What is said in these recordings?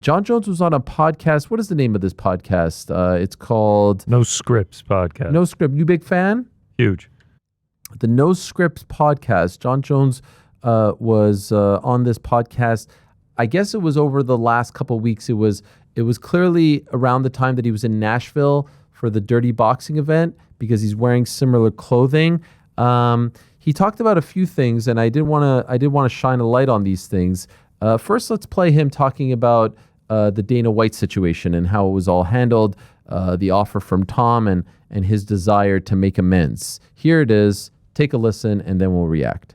Jon Jones was on a podcast. What is the name of this podcast? It's called No Scripts Podcast. No Script. You big fan? Huge. The No Scripts podcast. Jon Jones was on this podcast. I guess it was over the last couple of weeks. It was clearly around the time that he was in Nashville for the Dirty Boxing event because he's wearing similar clothing. He talked about a few things, and I did want to shine a light on these things. First, let's play him talking about the Dana White situation and how it was all handled, the offer from Tom, and his desire to make amends. Here it is. Take a listen, and then we'll react.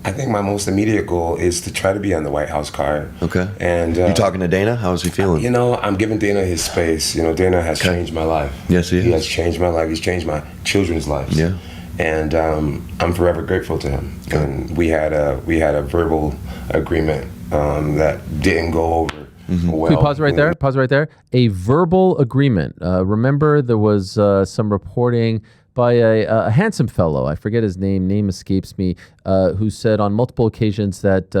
I think my most immediate goal is to try to be on the White House card. Okay. And you talking to Dana? How's he feeling? You know, I'm giving Dana his space. You know, Dana has changed my life. Yes, he has changed my life. He's changed my children's lives. Yeah. And I'm forever grateful to him. Okay. And we had a verbal agreement that didn't go over. Mm-hmm. Well, can we pause right there? Pause right there. A verbal agreement. Remember, there was some reporting by a handsome fellow, I forget his name escapes me, who said on multiple occasions that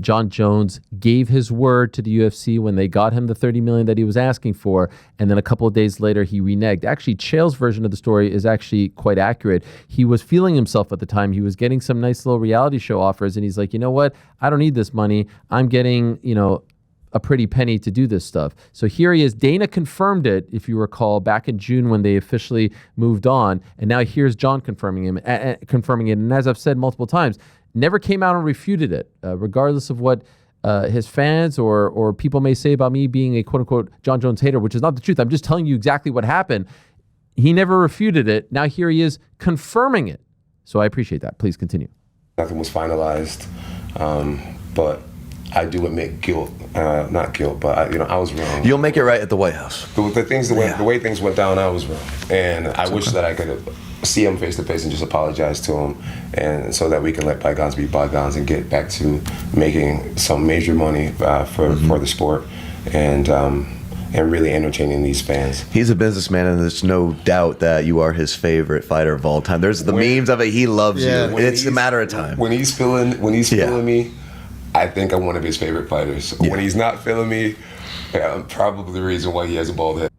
Jon Jones gave his word to the UFC when they got him the $30 million that he was asking for, and then a couple of days later he reneged. Actually, Chael's version of the story is actually quite accurate. He was feeling himself at the time. He was getting some nice little reality show offers, and he's like, you know what? I don't need this money. I'm getting, a pretty penny to do this stuff. So here he is. Dana confirmed it, if you recall, back in June when they officially moved on. And now here's Jon confirming it. And as I've said multiple times, never came out and refuted it, regardless of what his fans or people may say about me being a quote-unquote Jon Jones hater, which is not the truth. I'm just telling you exactly what happened. He never refuted it. Now here he is confirming it. So I appreciate that. Please continue. Nothing was finalized, but I do admit guilt, not guilt, but I was wrong. You'll make it right at the White House. The way things went down, I was wrong, and I wish that I could see him face to face and just apologize to him, and so that we can let bygones be bygones and get back to making some major money for the sport, and really entertaining these fans. He's a businessman, and there's no doubt that you are his favorite fighter of all time. There's the memes of it. He loves you. It's a matter of time. When he's feeling me, I think I'm one of his favorite fighters. Yeah. When he's not feeling me, I'm probably the reason why he has a bald head.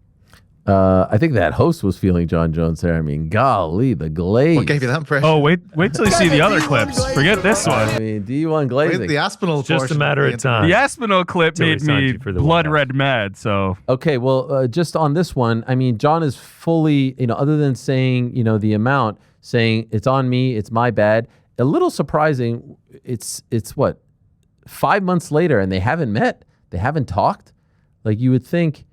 I think that host was feeling Jon Jones there. I mean, golly, the glaze. What gave you that impression? Oh, wait till you see the other clips. Forget this one. I mean, D1 glazing. The Aspinall just a matter of time. The Aspinall clip made me blood red mad. So okay, well, just on this one, I mean, Jon is fully, other than saying, the amount, saying it's on me, it's my bad. A little surprising. It's what? 5 months later, and they haven't met. They haven't talked. Like, you would think,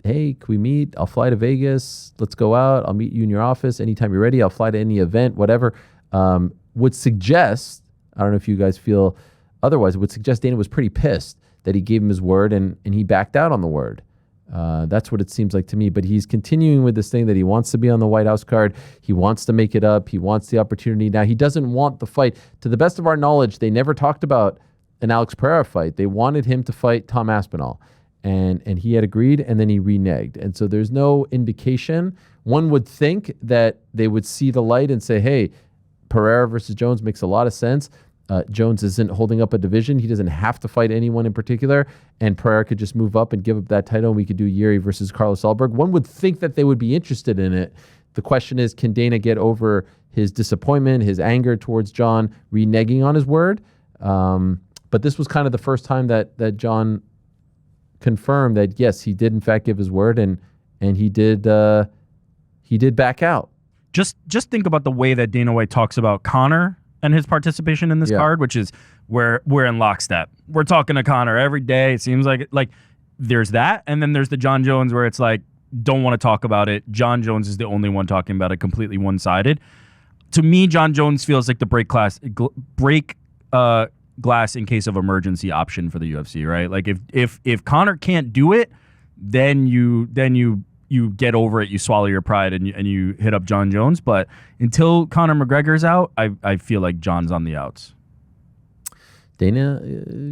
hey, can we meet? I'll fly to Vegas. Let's go out. I'll meet you in your office anytime you're ready. I'll fly to any event, whatever. Would suggest, I don't know if you guys feel otherwise, it would suggest Dana was pretty pissed that he gave him his word and he backed out on the word. That's what it seems like to me. But he's continuing with this thing that he wants to be on the White House card. He wants to make it up. He wants the opportunity. Now, he doesn't want the fight. To the best of our knowledge, they never talked about an Alex Pereira fight. They wanted him to fight Tom Aspinall. And he had agreed, and then he reneged. And so there's no indication. One would think that they would see the light and say, hey, Pereira versus Jones makes a lot of sense. Jones isn't holding up a division. He doesn't have to fight anyone in particular, and Pereira could just move up and give up that title, and we could do Yuri versus Carlos Alberg. One would think that they would be interested in it. The question is, can Dana get over his disappointment, his anger towards Jon reneging on his word? But this was kind of the first time that Jon confirmed that, yes, he did in fact give his word, and he did back out. Just think about the way that Dana White talks about Conor and his participation in this card, which is where we're in lockstep. We're talking to Conor every day. It seems like there's that, and then there's the Jon Jones where it's like, don't want to talk about it. Jon Jones is the only one talking about it, completely one-sided. To me, Jon Jones feels like the break glass in case of emergency option for the UFC, right? Like if Conor can't do it, then you get over it, you swallow your pride, and you hit up Jon Jones. But until Conor McGregor's out, I feel like Jon's on the outs. Dana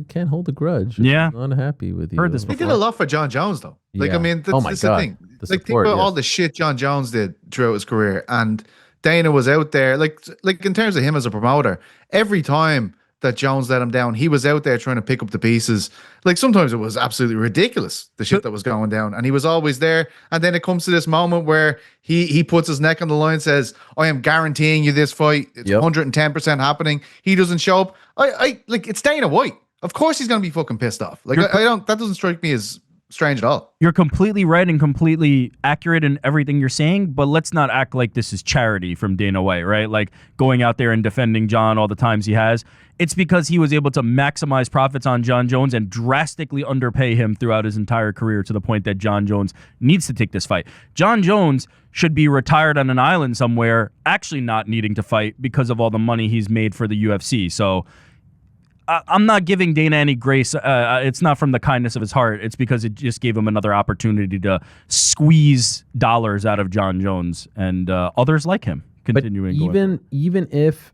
can't hold a grudge. Yeah. I'm unhappy with you. Heard this He did a lot for Jon Jones, though. Like, Yeah. I mean, that's the thing. The Like, think support, about all yes. the shit Jon Jones did throughout his career, and Dana was out there. Like in terms of him as a promoter, every time that Jones let him down. He was out there trying to pick up the pieces. Like sometimes it was absolutely ridiculous, the shit that was going down. And he was always there. And then it comes to this moment where he puts his neck on the line, says, I am guaranteeing you this fight. It's 110% happening. He doesn't show up. I like, it's Dana White. Of course he's going to be fucking pissed off. Like, that doesn't strike me as strange at all. You're completely right and completely accurate in everything you're saying, but let's not act like this is charity from Dana White, right? Like going out there and defending Jon all the times he has. It's because he was able to maximize profits on Jon Jones and drastically underpay him throughout his entire career to the point that Jon Jones needs to take this fight. Jon Jones should be retired on an island somewhere, actually not needing to fight because of all the money he's made for the UFC. So I'm not giving Dana any grace. It's not from the kindness of his heart. It's because it just gave him another opportunity to squeeze dollars out of Jon Jones and others like him. Continuing. But even if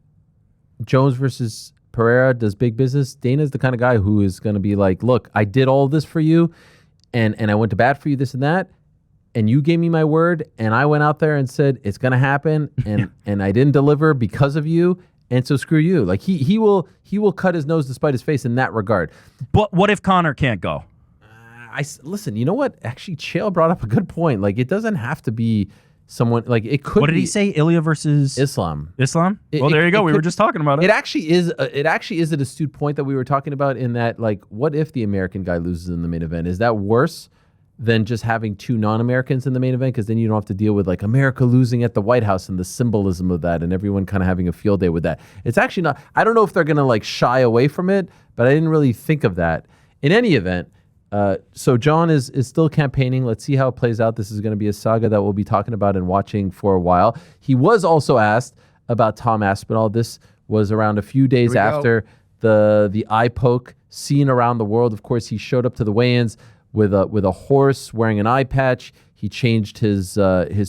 Jones versus Pereira does big business, Dana's the kind of guy who is going to be like, look, I did all this for you, and I went to bat for you, this and that, and you gave me my word, and I went out there and said it's going to happen, and I didn't deliver because of you. And so screw you. Like he will cut his nose to spite his face in that regard. But what if Conor can't go? Listen, you know what? Actually, Chael brought up a good point. Like it doesn't have to be someone like it could. What did he say? Ilya versus Islam. Islam? Well, there you go. We were just talking about it. It actually is an astute point that we were talking about in that, like, what if the American guy loses in the main event? Is that worse than just having two non-Americans in the main event? Because then you don't have to deal with like America losing at the White House and the symbolism of that and everyone kind of having a field day with that. It's actually not, I don't know if they're going to like shy away from it, but I didn't really think of that. In any event, so Jon is still campaigning. Let's see how it plays out. This is going to be a saga that we'll be talking about and watching for a while. He was also asked about Tom Aspinall. This was around a few days after the eye poke seen around the world. Of course, he showed up to the weigh-ins with a horse wearing an eye patch. He changed his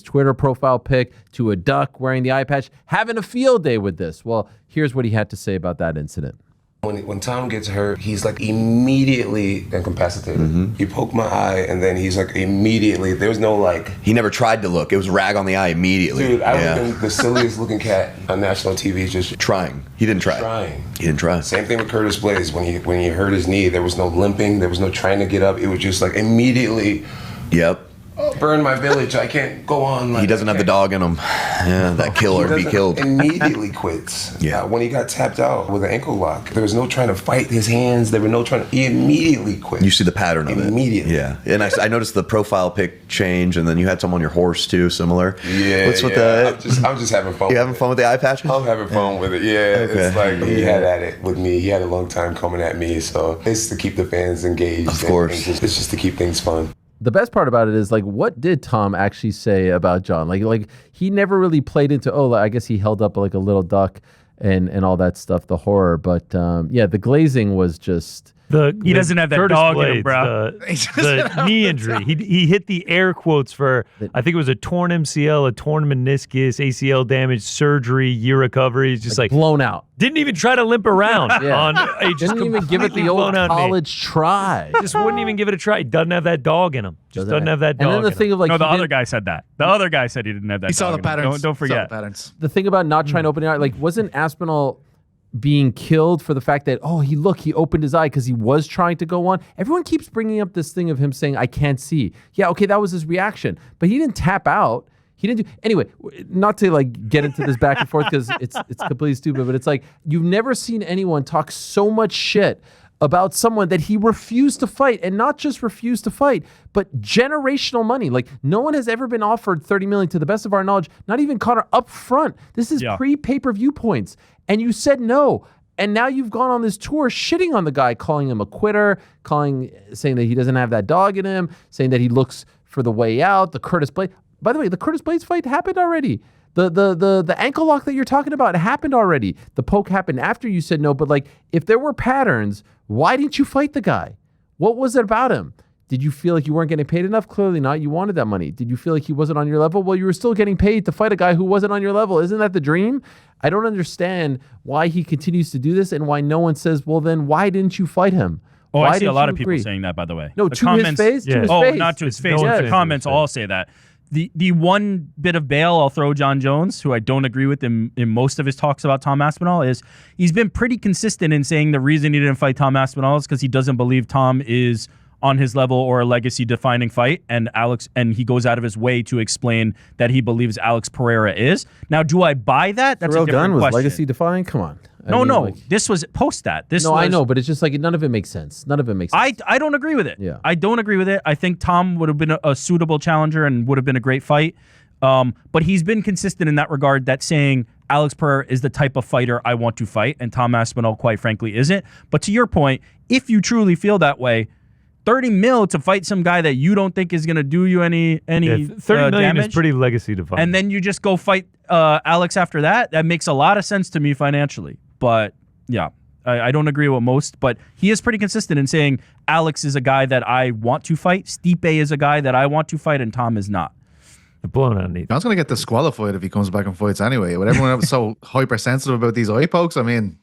Twitter profile pic to a duck wearing the eye patch, having a field day with this. Well, here's what he had to say about that incident. When Tom gets hurt, he's like immediately incapacitated. Mm-hmm. He poked my eye, and then he's like immediately. There's no like. He never tried to look. It was rag on the eye immediately. Dude, I would have been the silliest looking cat on national TV. Just trying. He didn't try. He didn't try. Same thing with Curtis Blaze. When he hurt his knee, there was no limping. There was no trying to get up. It was just like immediately. Yep. Oh, burn my village. I can't go on. Like, he doesn't have the dog in him. Yeah, that killer be killed. Immediately quits. Yeah. When he got tapped out with an ankle lock, there was no trying to fight his hands. There were no trying to. He immediately quit. You see the pattern of it. Immediately. Yeah. And I noticed the profile pic change, and then you had some on your horse too, similar. Yeah. What's with the? I'm just having fun. You having fun with the eye patches? I'm having fun with it. Yeah. Okay. It's like he had at it with me. He had a long time coming at me. So it's to keep the fans engaged. Of course. It's just to keep things fun. The best part about it is, like, what did Tom actually say about Jon? Like he never really played into, I guess he held up like a little duck and all that stuff, the horror. But yeah, the glazing was just. He doesn't have that Curtis dog Blades, in him, bro. The knee injury. He hit the air quotes for, I think it was a torn MCL, a torn meniscus, ACL damage, surgery, year recovery. He's just like blown out. Didn't even try to limp around. Didn't even give it the old college try. Just wouldn't even give it a try. He doesn't have that dog in him. Just doesn't have that dog. And then the thing of like, no, the other guy said that. The other guy said he didn't have that. He saw the patterns. Don't forget. The thing about not trying to open your eye, like, wasn't Aspinall being killed for the fact that, he opened his eye because he was trying to go on? Everyone keeps bringing up this thing of him saying, I can't see. Yeah, okay, that was his reaction. But he didn't tap out. He didn't do, anyway, not to like get into this back and forth because it's completely stupid, but it's like, you've never seen anyone talk so much shit about someone that he refused to fight, and not just refused to fight, but generational money. Like, no one has ever been offered $30 million, to the best of our knowledge, not even Conor, up front. This is pre-pay-per-view points. And you said no. And now you've gone on this tour shitting on the guy, calling him a quitter, saying that he doesn't have that dog in him, saying that he looks for the way out, the Curtis Blades. By the way, the Curtis Blades fight happened already. The ankle lock that you're talking about happened already. The poke happened after you said no, but like, if there were patterns, why didn't you fight the guy? What was it about him? Did you feel like you weren't getting paid enough? Clearly not. You wanted that money. Did you feel like he wasn't on your level? Well, you were still getting paid to fight a guy who wasn't on your level. Isn't that the dream? I don't understand why he continues to do this and why no one says, well, then why didn't you fight him? Why I see a lot of people saying that, by the way. No, the to his face? Yeah. To his face. Not to his face. The comments all say that. The one bit of bail I'll throw Jon Jones, who I don't agree with in most of his talks about Tom Aspinall, is he's been pretty consistent in saying the reason he didn't fight Tom Aspinall is because he doesn't believe Tom is on his level or a legacy-defining fight, and he goes out of his way to explain that he believes Alex Pereira is. Now, do I buy that? That's Terrell a different Gunn was question. legacy-defying? Come on. No. This was post that. I know, but it's just like none of it makes sense. None of it makes sense. I don't agree with it. Yeah. I don't agree with it. I think Tom would have been a suitable challenger and would have been a great fight. But he's been consistent in that regard, that saying Alex Pereira is the type of fighter I want to fight, and Tom Aspinall, quite frankly, isn't. But to your point, if you truly feel that way, $30 million to fight some guy that you don't think is going to do you any $30 million damage, is pretty legacy defining. and then you just go fight Alex after that. That makes a lot of sense to me financially. But yeah, I don't agree with most, but he is pretty consistent in saying Alex is a guy that I want to fight, Stipe is a guy that I want to fight, and Tom is not. Blown out neat. John's going to get disqualified if he comes back and fights anyway. With everyone else so hypersensitive about these eye pokes, I mean,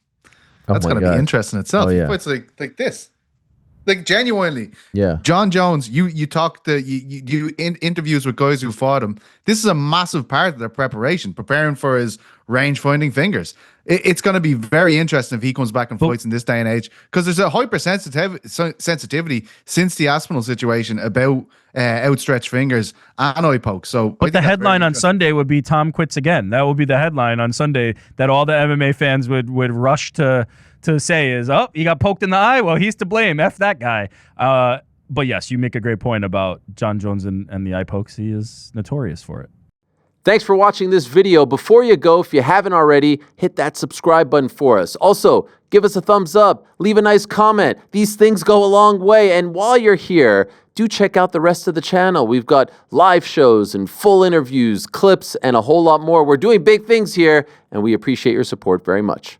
that's going to be interesting itself. He fights like this. Like genuinely, Jon Jones, you talk to you in interviews with guys who fought him. This is a massive part of their preparation, preparing for his range finding fingers. It's going to be very interesting if he comes back and fights in this day and age, because there's a sensitivity since the Aspinall situation about outstretched fingers and eye pokes. So, but the headline on Sunday would be Tom quits again. That would be the headline on Sunday that all the MMA fans would rush to say is, oh, he got poked in the eye. Well, he's to blame. F that guy. But yes, you make a great point about Jon Jones and the eye pokes. He is notorious for it. Thanks for watching this video. Before you go, if you haven't already, hit that subscribe button for us. Also, give us a thumbs up, leave a nice comment. These things go a long way. And while you're here, do check out the rest of the channel. We've got live shows and full interviews, clips, and a whole lot more. We're doing big things here, and we appreciate your support very much.